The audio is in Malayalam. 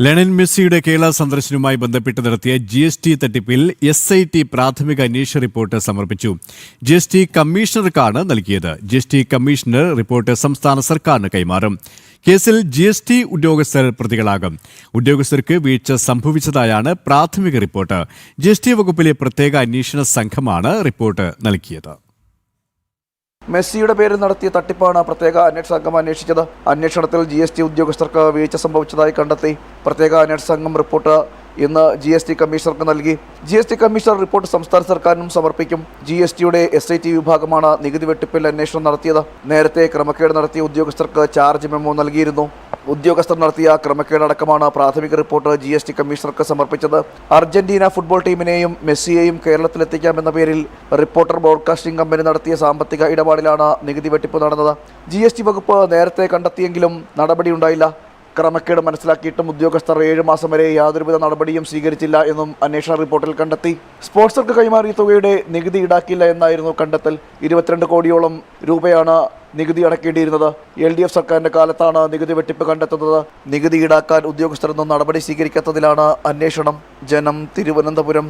ലയണൽ മെസ്സിയുടെ കേരള സന്ദർശനവുമായി ബന്ധപ്പെട്ട് നടത്തിയ GST തട്ടിപ്പിൽ SIT പ്രാഥമിക അന്വേഷണ റിപ്പോർട്ട് സമർപ്പിച്ചു. GST കമ്മീഷണർക്കാണ് നൽകിയത്. GST കമ്മീഷണർ റിപ്പോർട്ട് സംസ്ഥാന സർക്കാരിന് കൈമാറും. കേസിൽ GST ഉദ്യോഗസ്ഥർ പ്രതികളാകും. ഉദ്യോഗസ്ഥർക്ക് വീഴ്ച സംഭവിച്ചതായാണ് പ്രാഥമിക റിപ്പോർട്ട്. GST വകുപ്പിലെ പ്രത്യേക അന്വേഷണ സംഘമാണ് റിപ്പോർട്ട് നൽകിയത്. മെസ്സിയുടെ പേരിൽ നടത്തിയ തട്ടിപ്പാണ് പ്രത്യേക അന്വേഷണ സംഘം അന്വേഷിച്ചത്. അന്വേഷണത്തിൽ GST ഉദ്യോഗസ്ഥർക്ക് വീഴ്ച സംഭവിച്ചതായി കണ്ടെത്തി. പ്രത്യേക അന്വേഷണ സംഘം റിപ്പോർട്ട് ഇന്ന് GST കമ്മീഷണർക്ക് നൽകി. GST കമ്മീഷണർ റിപ്പോർട്ട് സംസ്ഥാന സർക്കാരിനും സമർപ്പിക്കും. GSTയുടെ SIT വിഭാഗമാണ് നികുതി വെട്ടിപ്പിൽ അന്വേഷണം നടത്തിയത്. നേരത്തെ ക്രമക്കേട് നടത്തിയ ഉദ്യോഗസ്ഥർക്ക് ചാർജ് മെമ്മോ നൽകിയിരുന്നു. ഉദ്യോഗസ്ഥർ നടത്തിയ ക്രമക്കേടടക്കമാണ് പ്രാഥമിക റിപ്പോർട്ട് GST കമ്മീഷണർക്ക് സമർപ്പിച്ചത്. അർജന്റീന ഫുട്ബോൾ ടീമിനെയും മെസ്സിയെയും കേരളത്തിലെത്തിക്കാമെന്ന പേരിൽ റിപ്പോർട്ടർ ബ്രോഡ്കാസ്റ്റിംഗ് കമ്പനി നടത്തിയ സാമ്പത്തിക ഇടപാടിലാണ് നികുതി വെട്ടിപ്പ് നടന്നത്. GST വകുപ്പ് നേരത്തെ കണ്ടെത്തിയെങ്കിലും നടപടിയുണ്ടായില്ല. ക്രമക്കേട് മനസ്സിലാക്കിയിട്ടും ഉദ്യോഗസ്ഥർ 7 മാസം വരെ യാതൊരുവിധ നടപടിയും സ്വീകരിച്ചില്ല എന്നും അന്വേഷണ റിപ്പോർട്ടിൽ കണ്ടെത്തി. സ്പോൺസർക്ക് കൈമാറിയ തുകയുടെ നികുതി ഈടാക്കില്ല എന്നായിരുന്നു കണ്ടെത്തൽ. 22 കോടിയോളം രൂപയാണ് നികുതി അടക്കേണ്ടിയിരുന്നത്. LDF സർക്കാരിന്റെ കാലത്താണ് നികുതി വെട്ടിപ്പ് കണ്ടെത്തുന്നത്. നികുതി ഈടാക്കാൻ ഉദ്യോഗസ്ഥരൊന്നും നടപടി സ്വീകരിക്കാത്തതിലാണ് അന്വേഷണം. ജനം, തിരുവനന്തപുരം.